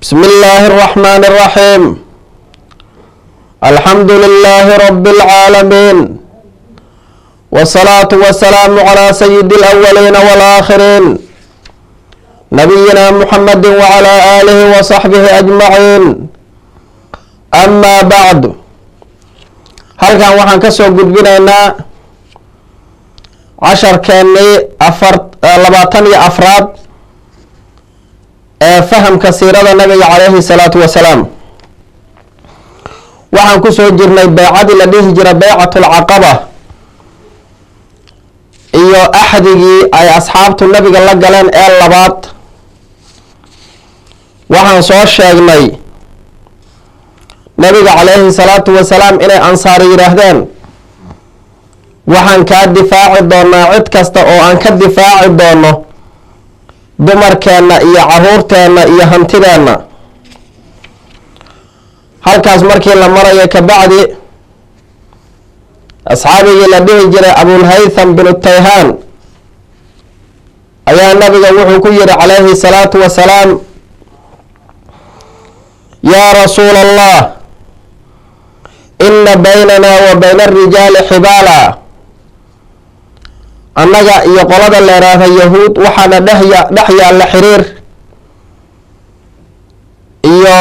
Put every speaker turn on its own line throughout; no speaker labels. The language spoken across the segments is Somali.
بسم الله الرحمن الرحيم الحمد لله رب العالمين والصلاة والسلام على سيد الأولين والآخرين نبينا محمد وعلى آله وصحبه أجمعين أما بعد هل كان وحن كسو قد بنا 10 كاني لباطني أفراد فهمك سيرada nabiga عليه الصلاة والسلام waxaan ku soo jirnay bay'adii la dhihi jiray bay'atul aqaba iyo ahdigii ay asxaabtu nabiga la galeen ee labaad waxaan soo sheegnay nabiga عليه الصلاة والسلام inay ansaar yiraahdeen waxaan ka difaaci doonaa cid kasta oo aan ka difaaci doono dumarkeena iyo caruurteena iyo hantideena halkaas markii la marayo ka bacdi asxaabigii la dhihi jiray abul haytham bin tayhan ayaa nabiga wuxuu ku yiri calayhi salaatu wasalaam yaa rasuul allah inna baynana wa bayna ar-rijaali xibaala annaga iyo qolada leeraha yahuud waxaana dhex yaalla xiriir iyo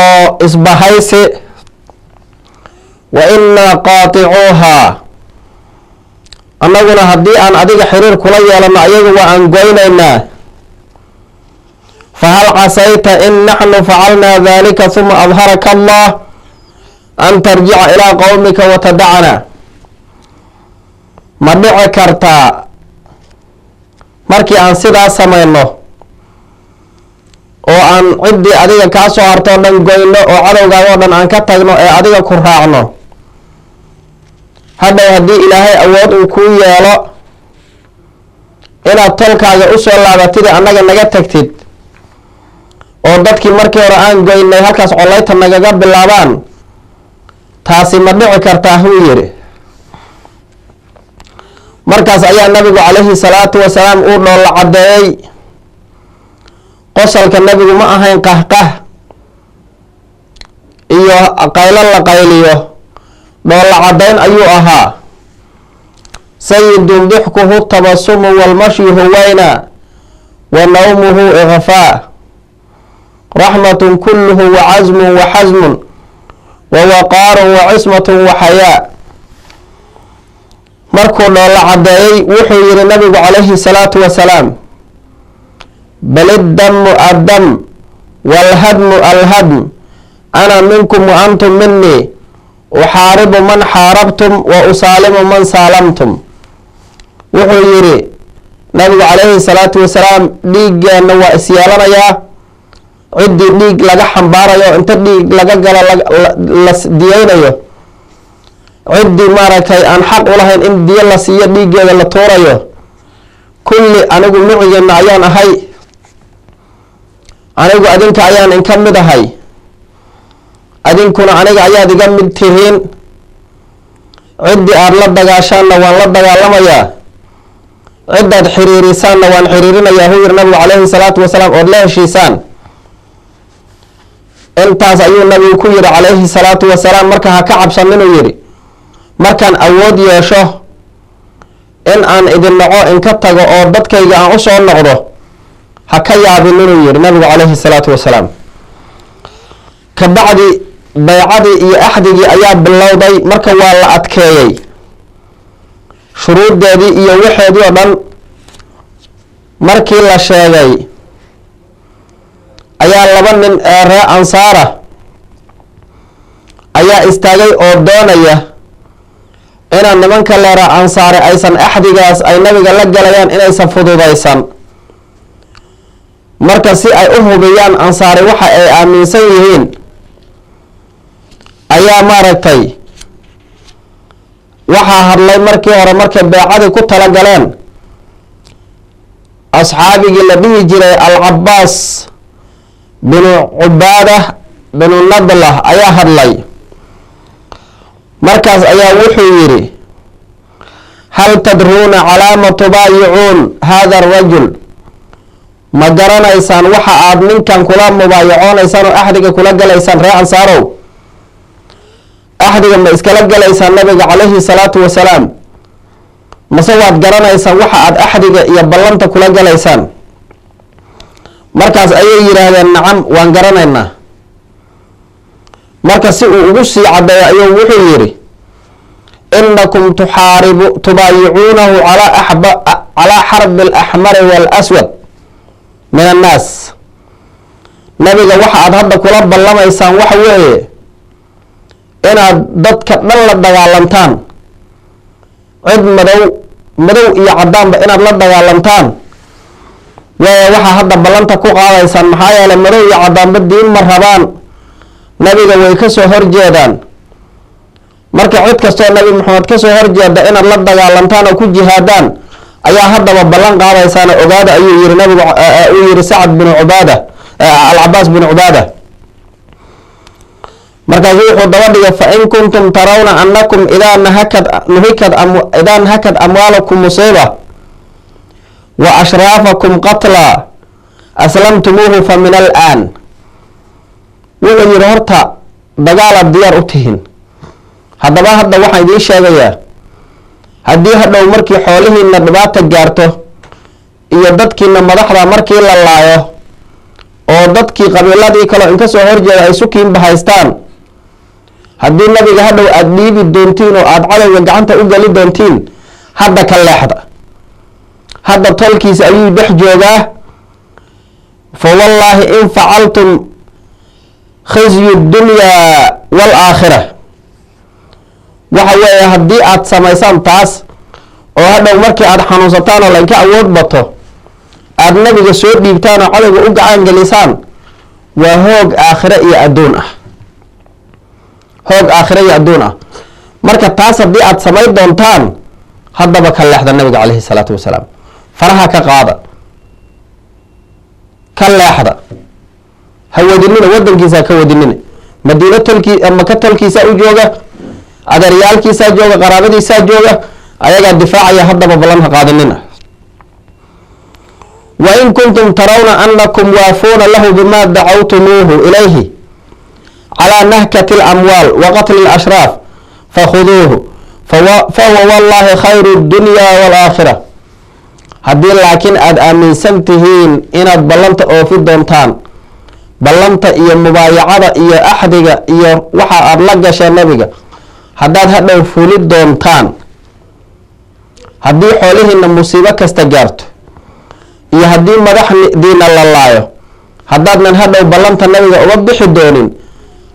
isbahaysi wa inna qaaticuuha annaguna haddii aan adiga xiriir kula yeelano ayagu waa aan goynaynaa fahal casayta in naxnu facalnaa dalika huma adharaka allah an tarjica ilaa qowmika watadacana ma dhici kartaa markii aan sidaas samayno oo aan ciddii adiga kaa soo hartoo dhan goyno oo cadowgaagoo dhan aan ka tagno ee adiga ku raacno hadhow haddii ilaahay awood uu kuu yeelo inaad tolkaaga u soo laabatid annaga naga tagtid oo dadkii markii hore aan goynay halkaas collayta nagaga bilaabaan taasi ma dhici kartaa huu yidhi markaas ayaa nabigu calayhi salaatu wasalaam uu dhoolla caddeeyey qosalka nabigu ma ahayn qahqah iyo qaylo la qayliyo dhoolla caddayn ayuu ahaa sayidun dixkuhu tabasumu walmashyu huwayna wa nawmuhu ighfaa raxmatun kulluhu wa casmun wa xasmun wa waqaarun wa cismatun wa xayaa markuu dhoolla caddeeyey wuxuu yidhi nabigu calayhi salaatu wasalaam bal iddamu addam waalhadmu alhadm ana minkum wa antum minii uxaaribu man xaarabtum wa usaalimu man saalamtum wuxuu yidhi nabigu calayhi salaatu wasalaam dhiiggeenna waa isyeelanayaa ciddii dhiig laga xambaarayo inta dhiig laga galo la diyeynayo ciddii maaragtay aan xaq u lahayn in diyo la siiyo dhiiggeeda la tuurayo kulli anigu micigeena ayaan ahay anigu adinka ayaan inka mid ahay adinkuna aniga ayaad iga mid tihiin ciddii aada la dagaashaanna waan la dagaalamayaa ciddaad xiriirisaanna waan xiriirinayaa huu yiri nabigu calayhi salaatu wasalaam ood la heshiisaan intaas ayuu nabigu ku yidhi calayhi salaatu wasalaam marka ha ka cabsan inuu yidhi markaan awood yeesho in aan idin naco inka tago oo dadkayga aan u soo noqdo ha ka yaabin inuu yidhi nabigu calayhi salaatu wasalaam ka bacdi baycadii iyo axdigii ayaa bilowday marka waa la adkeeyey shuruuddeedii iyo waxeedii oo dhan markii la sheegay ayaa laba nin ee ree ansaara ayaa istaagay oo doonaya inaan nimanka leera ansaare aysan axdigaas ay nabiga la galayaan inaysan fududaysan marka si ay u hubiyaan ansaari waxa ay aaminsan yihiin ayaa maaragtay waxaa hadlay markii hore markay beecadii ku tala galeen asxaabigii la dhihi jiray al-Cabbaas binu Cubaada binu Nadlah ayaa hadlay markaas ayaa wuxuu yidhi hal tadruuna calaa ma tubaayicuun hada arajul ma garanaysaan waxa aad ninkan kula mubaayaconaysaan oo axdiga kula galaysaan ree ansaarow axdiga ma iskala galaysaan nabiga calayhi salaatu wasalaam mase waad garanaysaan waxa aad axdiga iyo ballanta kula galaysaan markaas ayay yidhaahdeen nacam waan garanaynaa marka si uu ugu sii caddeeyo ayuu wuxuu yidhi inakum tubaayicuunahu calaa xarbi alaxmari waalaswad min annaas nabiga waxa aad hadda kula ballamaysaan waxa weeye inaad dadka dhan la dagaalantaan cid madow iyo caddaanba inaad la dagaalantaan waayo waxaa hadda ballanta ku qaadaysaan maxaa yeelay madow iyo caddaanba diin ma rabaan nabiga way ka soo horjeedaan marka cid kastoo nabi maxamed ka soo horjeeda inaad la dagaalantaan oo ku jihaadaan ayaa haddaba ballan qaadaysaana ogaada ayuu yiri nabigu uu yiri sacad bin cubaada alcabaas bin cubaada markaasuu wuxuu daba dhigay fa in kuntum tarawna annakum idaa nahakad amwaalakum musiiba wa ashraafakum qatla aslamtumuuhu fa min alaan wuxuu yidhi horta dagaalaad diyaar u tihiin haddaba hadda waxaan idiin sheegayaa haddii hadhow markii xoolihiina dhibaata gaarto iyo dadkiina madaxda markii la laayo oo dadkii qabiiladii kaleo inka soo horjeeda ay sukiinba haystaan haddii nabiga hadhow aada dhiibi doontiin oo aada cadowga gacanta u geli doontiin hadda ka leexda hadda tolkiisa ayuu dhex joogaa fa wallaahi in facaltum khizyu dunyaa waalaakhira waxa weeye haddii aada samaysaan taas oo hadhow markii aada xanuunsataan oo lainka awood bato aada nabiga soo dhiibtaan oo cadowga u gacan gelisaan waa hoog aakhire iyo adduun ah hoog aakhire iyo adduun ah marka taas haddii aada samayn doontaan haddaba ka leexda nabiga calayhi salaatu wasalaam faraha ka qaada ka leexda ha wadinina wadankiisa ka wadinina madiino maka tolkiisaa u jooga adeeryaalkiisaa jooga qaraabadiisaa jooga ayagaa difaacaya haddaba ballan ha qaadinina wa in kuntum tarawna annakum waafuuna lahu bima dacawtumuuhu ilayhi calaa nahkati alamwaal wa qatli alashraaf fakhuduuhu fahuwa wallahi khayru dunya waalaakhira haddii laakiin aada aaminsan tihiin inaad ballanta oofi doontaan ballanta iyo mubaayacada iyo axdiga iyo waxa aada la gasheen nabiga haddaad hadhow fuli doontaan haddii xoolihiina musiibo kasta gaarto iyo haddii madaxdiina la laayo haddaadnan hadhow ballanta nabiga uga bixi doonin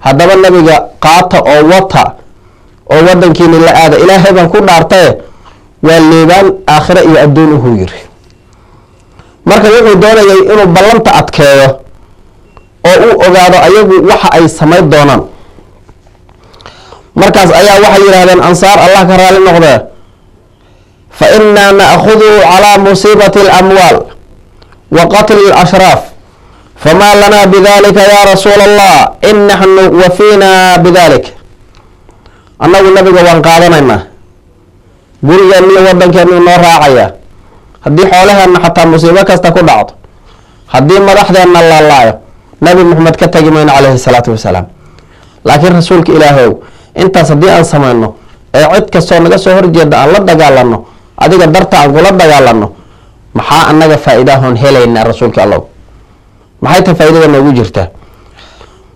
haddaba nabiga qaata oo wata oo wadankiini la aada ilaahay baan ku dhaartaye waa liibaan aakhire iyo adduun uhuu yiri marka wuxuu doonayay inuu ballanta adkeeyo oo uu ogaado ayagu waxa ay samayn doonaan markaas ayaa waxay yidhaahdeen ansaar allah ka raali noqdee fa innaa na'khudu calaa musiibati alamwaal wa qatli alashraaf famaa lanaa bidalika yaa rasuula allah in naxnu wafiinaa bidalik annagu nabiga waan qaadanaynaa gurigeenna iyo wadankeenu inoo raacaya haddii xoolaheenna xataa musiibo kasta ku dhacdo haddii madaxdeenna la laayo nabi maxamed ka tagi mayno calayhi salaatu wasalaam laakiin rasuulka ilaahow intaas haddii aan samayno ee cid kastoo naga soo horjeeda aan la dagaalano adiga darta aan kula dagaalano maxaa annaga faa-iidahoon helaynaa rasuulka allow maxay ta faa-idada noogu jirtaa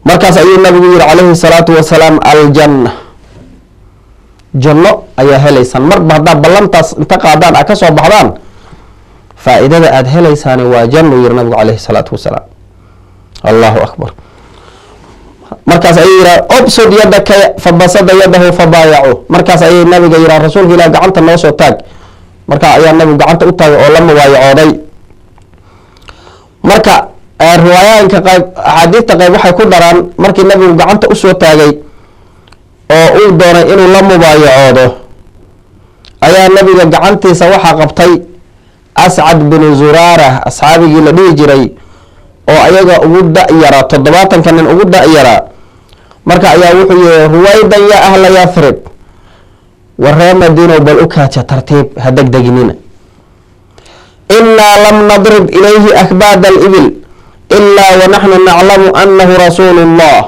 markaas ayuu nabigu yihi calayhi salaatu wasalaam aljanna janno ayaa helaysaan marba haddaa ballantaas inta qaadaan a ka soo baxdaan faa-idada aada helaysaani waa jannu yiri nabigu calayhi salaatu wasalaam allahu akbar markaas ayay yihaa obsod yadaka fabasada yadahu fabaayacu markaas ayay nabiga yihaa rasuulka ilah gacanta noo soo taag markaa ayaa nabigu gacanta u taagay oo la mubaayacooday marka riwaayooyinka qayb axaadiista qayb waxay ku daraan markii nabigu gacanta usoo taagay oo uu doonay inuu la mubaayacoodo ayaa nabiga gacantiisa waxaa qabtay ascad binu zuraara asxaabigii la dhihi jiray oo ayaga ugu da-yara 70 nin ugu da-yaraa marka ayaa wuxuu yihi ruwaydan yaa ahla yathrib waree madiinow bal u kaaja tartiib ha degdeginina إنا لم نضرب إليه أكباد الإبل إلا ونحن نعلم أنه رسول الله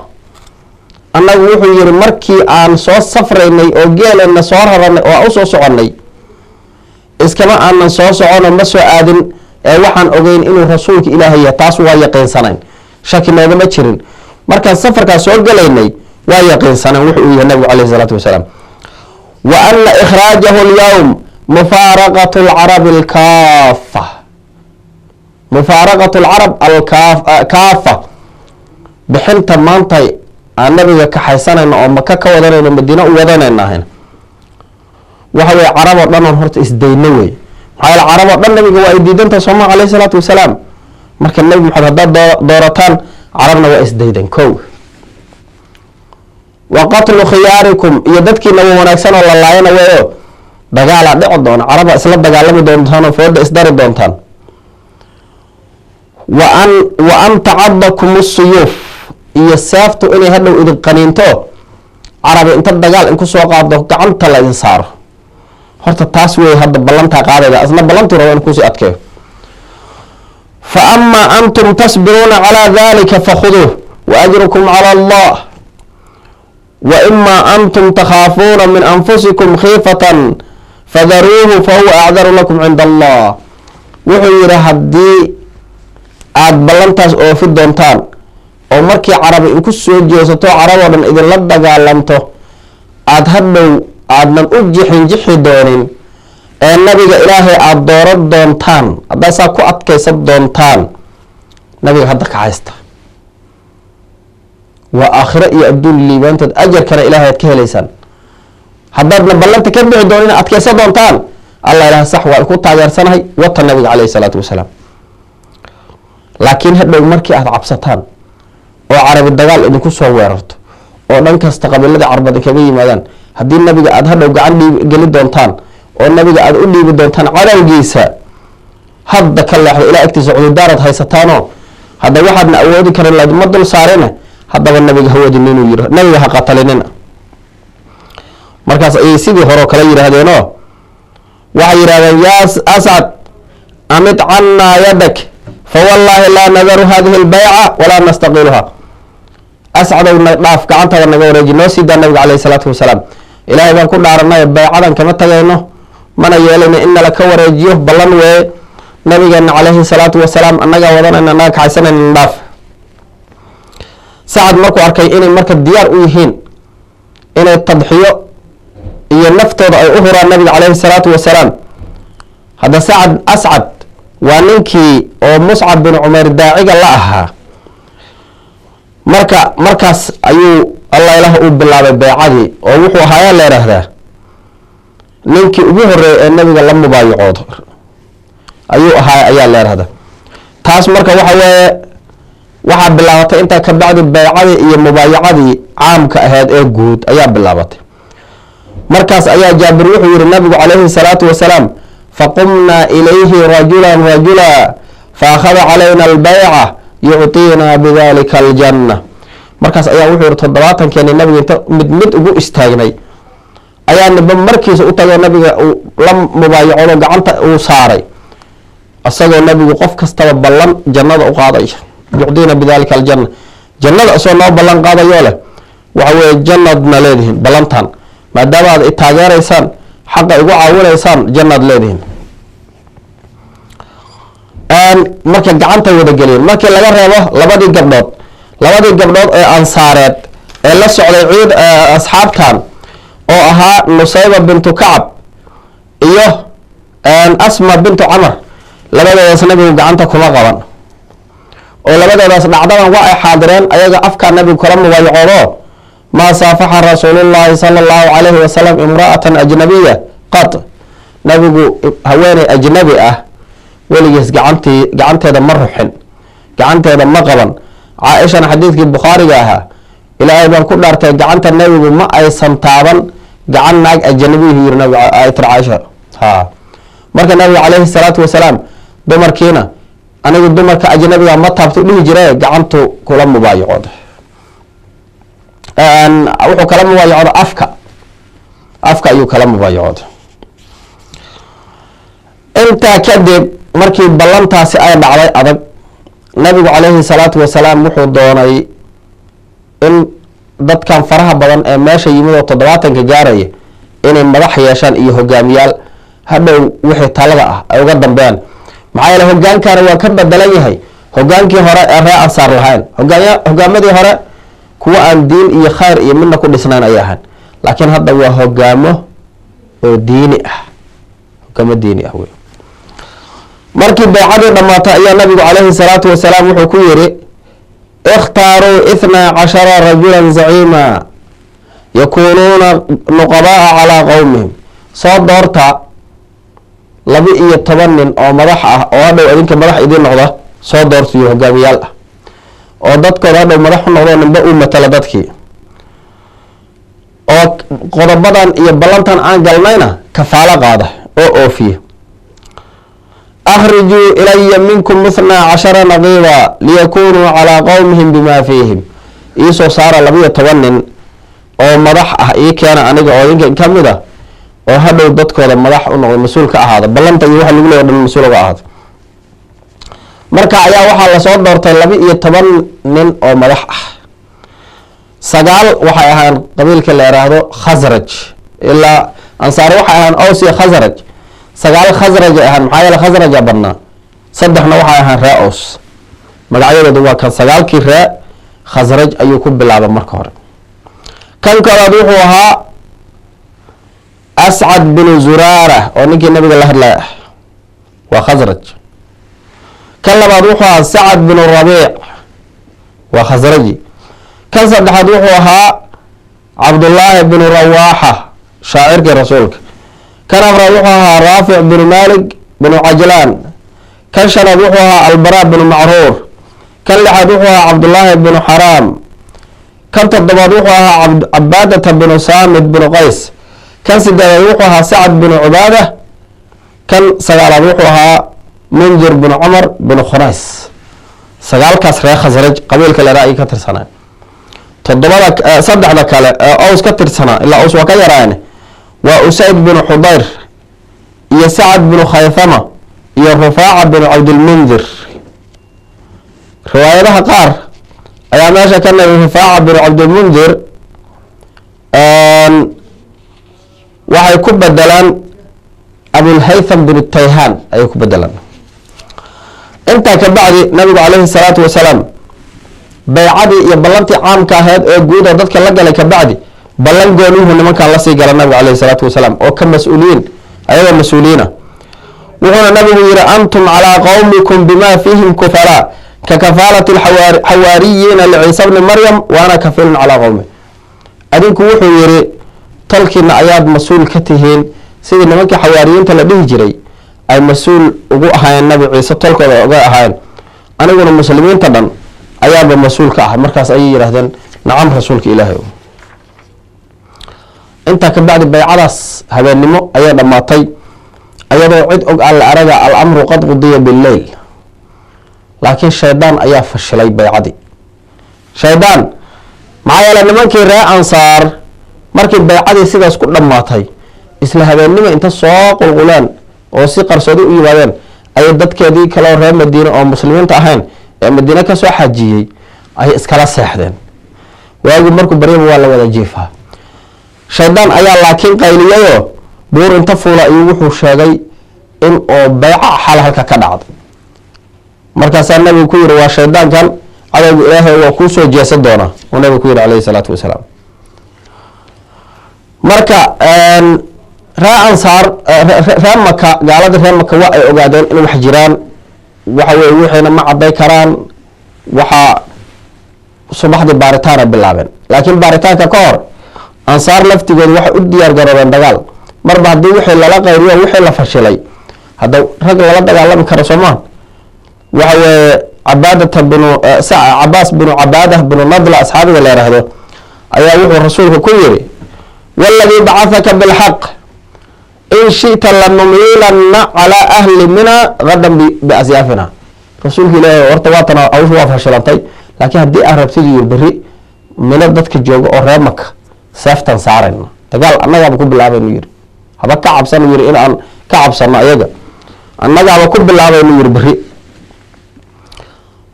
أنه وحير مركي عن صوت سفريني أو جيل أن صورها وأوسو سعني إسكما أن صوت سعونا مسوى آدم وحن أغين إنه رسولك إلهي تاسو ويقين سنين شاكي ما يمتشرين مركا سفر كاسوء قليني ويقين سنين وحير النبي عليه الصلاة والسلام وأن إخراجه اليوم مفارقة العرب الكافة مفارقة العرب الكافة بحنت مانطي النبي كحيسانا أو مكة كودانا مدينة ودانا هنا وهو عرب لنا هرت إسدينوي هاي العرب لنا النبي وإديدن تصمع عليه الصلاة والسلام مركا النبي محمد دورتان عربنا وإسديدن كو وقتل خياركم يددك نبو مناكسان والله الله ينويه دقال دعو دون عرب اسلا دقال لم دونتان وفود اصدار دونتان وان تعضكم السيوف يسافتو اني هدو اذن قنينتو عرب انت دقال انكو سوق عبدو قعنت لا انصار هرت التاسوي هذا بلانتا قاعده اصلا بلانتو رو انكو سي ادكيو فاما انتم تصبرون على ذلك فخذوه واجركم على الله واما انتم تخافون من انفسكم خيفة فذروه فهو أعذر لكم عند الله وحير هدي عاد بلانتاس أو في الدونتان أو مركي عربي إنكو سوجيوستو عربا من إذن لدقا لمتو عاد هدو عاد من أجحي دونين النبي إلهي عاد دورت دونتان عاد ساكو أتكيسد دونتان نبي هدك عايستا وآخر يأبدو اللي بانتد أجر كان إلهي يتكيه ليسان haddaadna ballanta ka bixi doonina adkaysa doontaan allah ilaah sax waa ku taageersanahay wata nabiga calayhi salaatu wasalaam laakiin hadhow markii aad cabsataan oo carabi dagaal idinku soo weerarto oo dhan kasta qabiilada carabada kaga yimaadaan haddii nabiga aad hadhow gacan geli doontaan oo nabiga aad u dhiibi doontaan cadowgiisa hadda ka leexdo ilaa agtiisa cududaarad haysataanoo hadda waxaadna awoodi karin laad ma dul saarina haddaba nabiga hawadin inuu yidho nabiga ha qatalinina markaas ay sidii hore kala yiraahdeenoo waxa yiraahdeen yaa asad amit anna yadak fa wallahi la nadaru hadhihi albay'a wala nastaqiluha asad dhaaf gacantada naga wareejino sida nabiga calayhi salaatu wasalaam ilaahay baan ku dhaaranay bay'adan kama tagayno mana yeelina in la ka wareejiyo ballan way nabiga calayhi salaatu wasalaam annaga wadanayna naga kaxaysanayna dhaaf saad markuu arkay inay marka diyaar u yihiin inay tadxiyo iyo naftooda ay u huraan nabiga calayhi salaatu wasalaam hadda ascad waa ninkii oo muscab bin cumayr daaciga la ahaa markaas ayuu allah ilaah u bilaabay baycadii oo wuxuu ahaayaa la yidhaahdaa ninkii ugu horeeyay ee nabiga la mubaayacoodo ayuu ahaa ayaa la yidhahdaa taas marka waxa weeye waxaa bilaabatay intaa ka bacdi baycadii iyo mubaayacadii caamka ahayd ee guud ayaa bilaabatay markaas ayaa jaabir wuxuu yiri nabigu calayhi salaatu wasalaam faqumnaa ilayhi rajulan faakhada calayna albayca yuctiina bidalika aljanna markaas ayaa wuxuu yiri 70 nabiga inta mid ugu istaagnay ayaa naba markiisa u tagay nabiga la mubaayacoodo gacanta uu saaray asagoo nabigu qof kastaba ballan jannada u qaaday yuctiina bidalika aljanna jannada soo noo ballan qaadayo leh waxa weeye jannadna leedihiin ballantan maadaama aad taageeraysaan xaqa ugu caawinaysaan jannaad leedihiin marka gacanta wada geliyeen markii laga reebo labadii gabdhood ee ansaareed ee la socday ciid asxaabtan oo ahaa nusayba bintu kacab iyo asma bintu camar labadoodaas nabigu gacanta kuma qaban oo labadoodaas dhacdadan waa ay xaadireen ayaga afka nabigu kala mubaayacoodo ما صافح رسول الله صلى الله عليه وسلم امرأة أجنبية قط نبي هواني أجنبي وليس قعنتي هذا مرحن قعنتي هذا مقبا عائشة حديث البخاري جاها إلى أيضا كل أرتي قعنت النبي ما أي سمتابا قعناك أجنبي هي النبي آية عائشة ها مركا النبي عليه الصلاة والسلام دمر كينا أنا قد دمر كأجنبي ما تابتو ليه جراي قعنتو كلام مبايعود wuxuu kala mubaayacooda afka ayuu kala mubaayacooda intaa kadib markii ballantaasi ay dhacday adag nabigu calayhi salaatu wasalaam wuxuu doonay in dadkan faraha badan ee meesha yimid oo 70 gaaraya inay madax yeeshaan iyo hogaamiyaal hadhow wixii talada ah ay uga dambeeyaan maxaa yeelay hogaankana waa ka bedelan yahay hogaankii hore ee reer ansaar lahayn hogaamadii hore kuwa aan diin iyo khayr iyo midna ku dhisnayn ay ahaan laakiin hadda waa hogaamo oo diini ah hogaamo diini ah wey markii baycadii dhamaatay ayaa nabigu calayhi salaatu wasalaam wuxuu ku yiri اختاروا 12 رجلا زعيما يكونون نقباء على قومهم soo doorta 12 oo madax ah oo hadhow idinka madax idin noqda soo doortiyo hogaamiyaal ah oo dadkooda hadhow madax noqdo ninba u matala dadkii oo qodobadan iyo ballantan aan galnayna kafaalo qaada oo oofiya أخرجوا إلي منكم 12 نقيبا ليكونوا على قومهم بما فيهم إيسو صار لبيه تونن أو مدح كان أنيقا أو ينكا كامدا أو هدو دادكو هذا مدح أنه المسؤول كأهذا بلانتا يوحى اللي يقولوا أنه المسؤول كأهذا مركا عيا وحا لصوت دورتا لبيه تونن أو مدح سقال وحا يهان قبيلك اللي يراهدو خزرج إلا أنصار وحا يهان أوسي خزرج sagaal khasraj ahaan maxaa yeelay khasraj badnaa saddexna waxa ahaan raa'os magacyadoodu waa kan sagaalkii raa khasraj ayuu ku bilaabay marka hore kan kalaad wuxuu ahaa ascad bin zuraara oo ninkii nabiga la hadlay waa khasraj kan labaad wuxuu ahaa sacad bin rabiic waa khasraji kan saddexaad wuxuu ahaa cabdullaahi bin rawaaxa shaacirkii rasuulka كان أفراد وحوها رافع بن مالك بن عجلان كان شنب وحوها البراء بن معرور كان لحد وحوها عبد الله بن حرام كان تضبط وحوها عبادة بن صامد بن قيس كان سداد وحوها سعد بن عبادة كان سقال وحوها منذر بن عمر بن خنيس سقال كسر خزرج قبيل كلا رأي كتر سنة تضبط صدح لك أوس كتر سنة إلا أوس وكذا رأينه وأسيد بن حضير يا سعد بن خيثمة يا رفاعة بن عبد المنذر رواية قار أيا ماشا كان رفاعة بن عبد المنذر وحي كب الدلان أبو الهيثم بن التيهان أي كب الدلان انت كبعد نبي عليه الصلاة والسلام بيعدي يبلنتي عام كاهد جودة ضدك لقى لك بعدي بلن قولوه لمن كان الله سيقال النبي عليه الصلاة والسلام أو كمسؤولين أيضا مسؤولين وهنا النبي يقول أنتم على قومكم بما فيهم كفلاء ككفالة الحواريين لعيسى بن مريم وأنا كفيل على قومي أدينك وحو يري تلكين أياد مسؤول كتهين سيدي نمك حواريين تلبيه جري أي مسؤول أقوء النبي عيسى تلك أقوء أنا أقول المسلمين طبعا أياد مسؤول كأحد مركز أي يرهدن نعم رسولك إلهي انت كبعد بيعرس هذا النمو ايضا دماتي ايضا عد على الارجع الامر قد قضي بالليل لكن الشيطان ايا فشلي بيعدي شيطان معايا لما كي راء انصار مركب بيعدي سيداس كل دماتي اسلا هذا النمو انت سوق الغلان او سي قرصدو يبادين اي ددكيدي كلا reer مدينه او مسلمين ahayn ee مدينه ka soo xajiyay ay iskala seexdeen waagi markuu bareebo waa la wada jiifaa shaydaan ayaa laakiin qayliyayo buur inta fuula iyo wuxuu sheegay in oo bayca xal halka ka dhacdo markaas nabigu ku yiri waa shaydaankan cadawga ilaahay waa ku soo jeesan doona oo nabigu ku yiri calayhi salaatu wasalaam marka raansar raamaka gaalada raamaka waa ay ogaadeen in wax jiraan waxa way wixina ma caday karaan waxa subaxdii baaritaan bilaabeen laakiin baaritaanka ka hor أنصار لفتي قد واحد أدي أرجع دجال مرة بعد وحي لا غيره وحي لا فشلي هذا رجل لا دجال لا بكرسمان وهو عبادة بن عباس بن عبادة بن نضل أصحابه اللي هذا أيها الرسول كويري والذي بعثك بالحق إن شئت لنميلن على أهل منا غدا بأزيافنا رسول الله ورطواتنا أو شو فشلتي لكن هدي أهرب تيجي البري من ضدك الجوج أو رامك سافتن سعرنا دجال أنا جاب كوب لعبة نير هذا كعب سنة نير إن أن كعب سنة أيجا annagaaba ku bilaabaynu yiri beri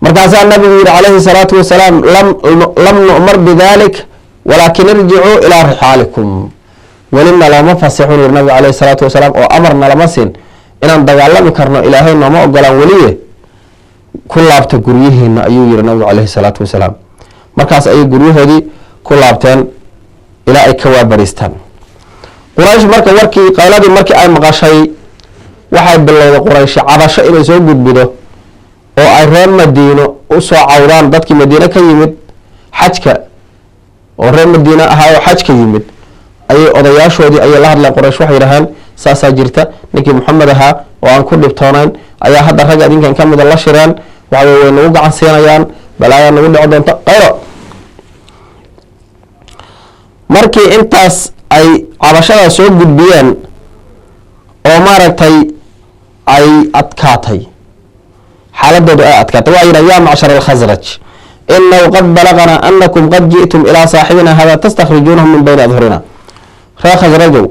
markaasaa nabigu yiri calayhi salaatu wasalaam lam nu'mar bidalik walaakin irjicuu ilaa rixaalikum welina lama fasixun yiri nabigu calayhi salaatu wasalaam oo amarna lama siin inaan dagaalami karno ilaahay nooma ogolaan weliye ku laabta guryihiina ayuu yiri nabigu calayhi salaatu wasalaam markaas ayay guryahoodii ku laabteen ilaa ay ka waabariistaan quraysh marka warkii qayladii markii ay maqashay waxay bilowday quraysh cabasho inay soo gudbido oo ay reer madiino u soo cawdaan dadkii madiina ka yimid xajka oo reer madiina ahaa oo xajka yimid ayay odayaashoodii ayay la hadleen quraysh waxay yidhaaheen saasaa jirta ninkii maxamed ahaa oo aan ku dhibtoonayn ayaa hadda rag adinkan ka mida la shireen waxa way nagu gacan siinayaan balaayaa nagu dhici doonta qaylo markii intaas ay cabashada soo gudbiyeen oo maaragtay ay adkaatay xaaladoodu ay adkaatay waa yidhaha yaa macshar alkhasraj inahu qad balaqanaa anakum qad ji'tum ilaa saaxibina hada tastakhrijuunahu min bayni adhurina reer khasrajow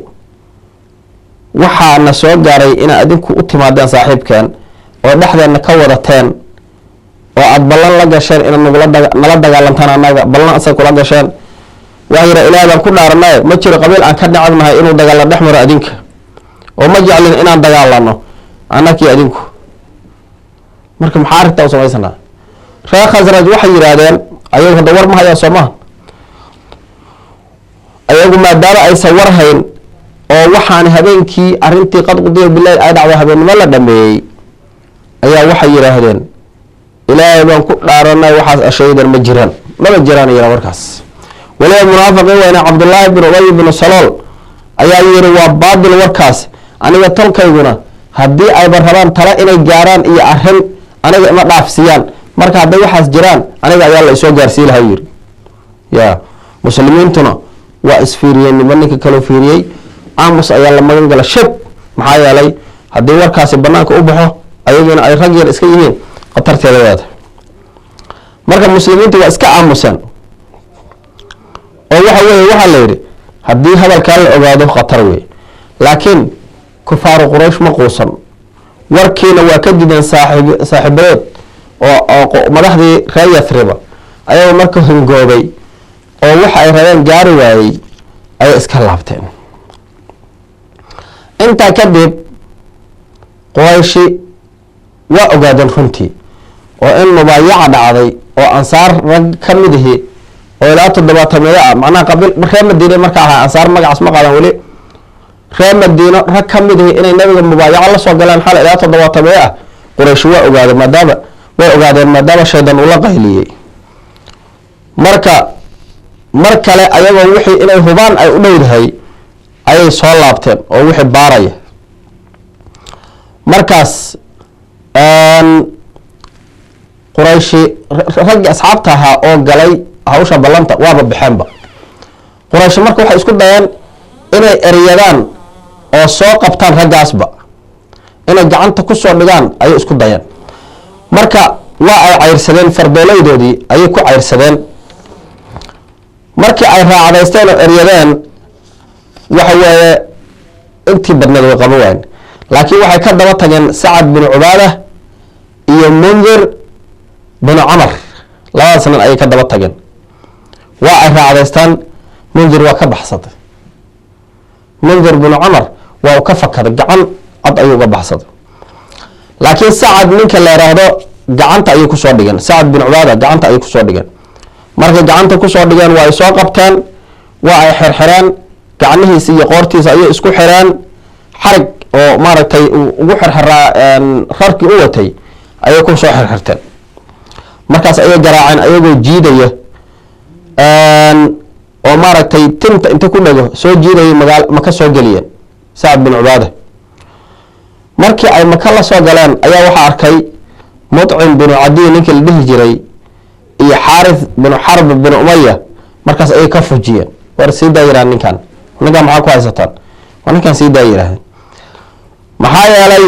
waxaana soo gaaray inaad adinku u timaadeen saaxiibkeen oo dhexdeenna ka wadateen oo aada ballan la gasheen inaad nala dagaalantaan annaga ballan asag kula gasheen waa yidha ilaahay baan ku dhaaranaye ma jiro qabiil aan ka necabnahay inuu dagaalla dhex maro adinka oo ma jeclin inaan dagaalano annakii adinku marka maxaa arrintaa u samaysanaa reer khasraj waxay yidhaahdeen ayagu hadda war ma hayaan soo maha ayagu maadaama aysan war hayn oo waxaan habeenkii arrintii qad qudiya bilaahi ay dhacday habeennimo la dhameeyey ayaa waxay yidhaahdeen ilaahay baan ku dhaaranay waxaas ashaydan ma jiraan maba jiraan yidha warkaas waliba munaafiqiin weyne cabdullaahi bin ubay bin salool ayaa yidhi waa baatil warkaas aniga tolkayguna haddii ayba rabaan tala inay gaaraan iyo arrin aniga ima dhaafsiyaan marka hadday waxaas jiraan aniga ayaa la isoo gaarsii laha yidhi ya muslimiintuna waa isfiiriyeen niba ninka kaloo fiiriyey aamus ayaa la magan gala shab maxaa yeelay haddii warkaasi banaanka u baxo ayaguna ay rag yar iska yihiin khatarteeda waada marka muslimiinta waa iska aamuseen oo waxa weeye waxaa la yidhi haddii hadalkaa la ogaado khatar wey laakiin kufaaru quraysh ma quusan warkiina waa ka dideen saaxiibadood oo madaxdii reer yathriba ayagoo marka hongoobay oo waxa ay rabeen gaari waayey ayay iska laabteen intaa kadib qurayshi waa ogaadeen runtii oo in mubaayaca dhacday oo ansaar rag ka mid ihi oo ilaa 700 ah macnaha qabiil reer madiine marka ahaa ansaar magacaas ma qaadan weli reer madiino rag ka mid ihi inay nabiga mubaayaco la soo galeen xal ilaa 700 ah qurayshi waa ogaadeen maadaama shaydan ula qayliyey marka mar kale ayagoo wixii inay hubaan ay u dhowdahay ayay soo laabteen oo wixii baaraya markaas qurayshi raggii asxaabta ahaa oo galay hawsha ballanta waaba baxeenba qurayshi marka waxay isku dayeen inay eryadaan oo soo qabtaan raggaasba inay gacanta ku soo dhigaan ayay isku dayeen marka waa ay cayrsadeen fardooleydoodii ayay ku cayrsadeen markii ay raacdaysteen oo eryadeen waxa weeye intii badneed way qaba waayeen laakiin waxay ka daba tageen sacad bin cubaada iyo mundir bin camar labadaas nin ayay ka daba tageen waa ay raacdaystaan mundir waa ka baxsaday mundir bin camar waa uu ka fakaday gacan cad ayuu uga baxsaday laakiin sacad ninka la yiraahdo gacanta ayay kusoo dhigeen sacad bin cubaada gacanta ayay kusoo dhigeen markay gacanta kusoo dhigeen waa ay soo qabteen waa ay xirxireen gacnihiisa iyo qoortiisa ayay isku xireen xarig oo maaragtay ugu xirxiraa rarkii u watay ayay ku soo xirxirteen markaas ayay garaaceen ayagoo jiidaya oo maaragtay tinta inta ku dhago soo jiidayay maka soo geliyeen sacad bin cubaada markii ay maka la soo galeen ayaa waxaa arkay mudcim binu cadiy ninkii la dhihi jiray iyo xaarith binu xarb binu umaya markaas ayay ka fujiyeen war sii daa yiraahdeen ninkan maxaa ku haysataan waa ninkan sii daa yiraahdeen maxaa yeelay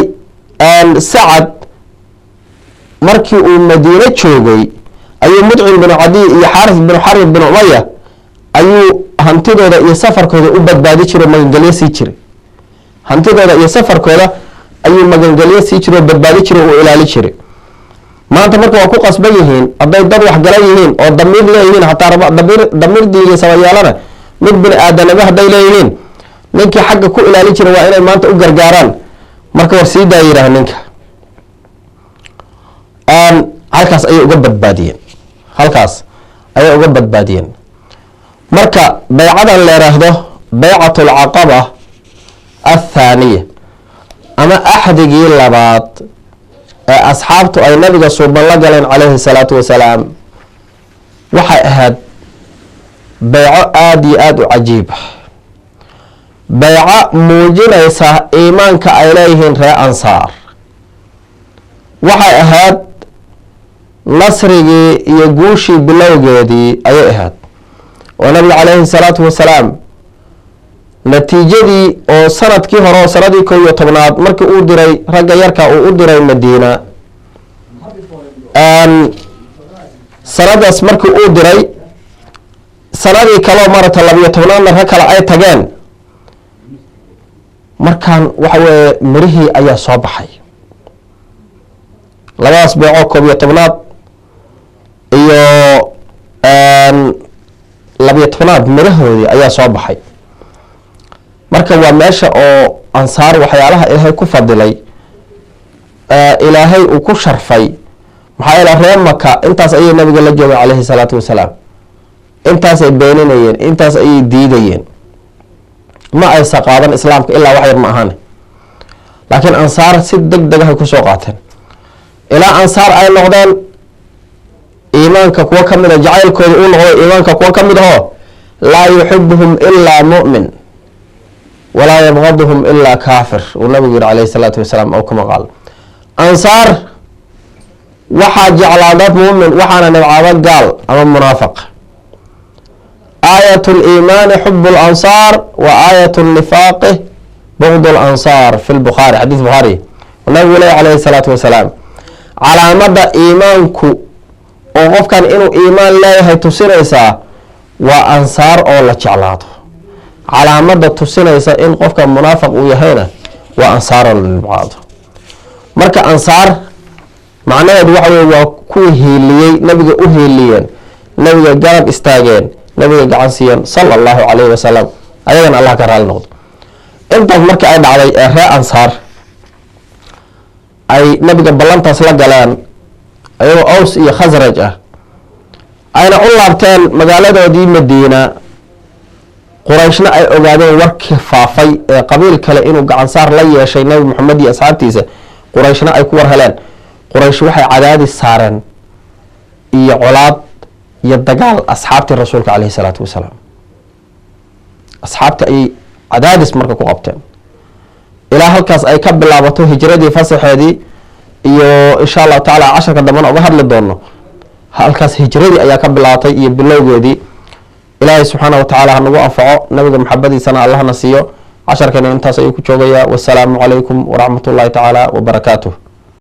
sacad markii uu madiine joogay ayuu mudcim binu cadiy iyo xaarith binu xarb binu umaya ayuu hantidooda iyo safarkooda u badbaadi jiray magangelyo sii jiray hantidooda iyo safarkooda ayuu magangelyo sii jiro badbaadi jiro oo ilaali jiray maanta marka waa ku qasban yihiin haday dad wax galan yihiin oo damiir leeyihiin hataa damiir diiga sabayaalana mid bin aadanaba haday leeyihiin ninkii xagga ku ilaali jiray waa inay maanta u gargaaraan marka war sii daa yiraahdo ninka halkaas ayay uga badbaadiyeen marka baycadan la yiraahdo bay'atul aqaba الثانية أما أحدقي لبات أصحابته أي نبي صلى الله عليه الصلاة والسلام وحي أهد بيع آدي عجيب بيع موجنة إيمانك إليهن رأى أنصار وحي أهد نصري يقوشي بلوغيدي أي أهد ونبي عليه الصلاة والسلام natiijadii oo sanadkii hore sanadii 11aad markii uu diray ragga yarka uu u diray Madiina sanadaas markii uu diray sanadii kale marata 12aad rag kale ay tageen markaan waxa weeye mirihii ayaa soo baxay labadaas beeco 11aad iyo 12aad mirahoodii ayaa soo baxay marka waa meesha oo ansaar waxyaalaha ilaahay ku fadilay ilaahay uu ku sharfay maxaa ila reer Makka intaas ayay nabiga la joogay kaleey salaatu wasalaam intaas ay beeninayeen intaas ay diidayeen ma ay saqaadan islaamka ilaa wax yar ma ahan laakiin ansaar si degdeg ah ku soo qaateen ilaa ansaar ay noqdeen iimaanka kuwa kamid ah jacaylkooda uu noqday iimaanka kuwa kamid ah la yuhibbuhum illa mu'min ولا يبغضهم إلا كافر والنبي عليه الصلاة والسلام أو كما قال أنصار وحا جعلادات مؤمن وحانا نبعادات قال أما منافق آية الإيمان حب الأنصار وآية النفاق بغض الأنصار في البخاري حديث بخاري والنبي عليه الصلاة والسلام على مدى إيمانك وقف كان إنه إيمان لا يهيتسير إيسا وأنصار أولا جعلاته calaamada tusinaysa in qofka munaafiq uu yahayna waa ansaar al-baad marka ansaar macnaheedu waxa weeye waa ku heeliyay nabiga u heeliyeen nabiga garab istaageen nabiga gacan siiyeen sallallahu alayhi wasallam ayadan Allah ka raali noqdo intaas marka ay dhacday ee ansaar ay nabiga ballantaas la galeen ayuu Aws iyo Khazraj ah ayna u laabteen magaaladoodii Madiina qurayshna ay ogaadeen warkii faafay ee qabiil kale inuu gacan saar la yeeshay nabi Muhammad iyo asxaabtiisa qurayshna ay ku war heleen quraysh waxay cadaadis saareen iyo colaad iyo dagaal asxaabtii rasuulka kaleey salaatu wasalaam asxaabta ay cadaadis marka ku qabteen ilaa halkaas ay ka bilaabato hijradii fasaxeedii iyo insha Allah taala 10ka damban uga hadli doono halkaas hijradii ayaa ka bilaabatay iyo bilowgeedii إلهي سبحانه وتعالى هنقول أنفعه نبي محبتي سنة الله نسيه 10 كنا انتهى سيكون والسلام عليكم ورحمة الله تعالى وبركاته.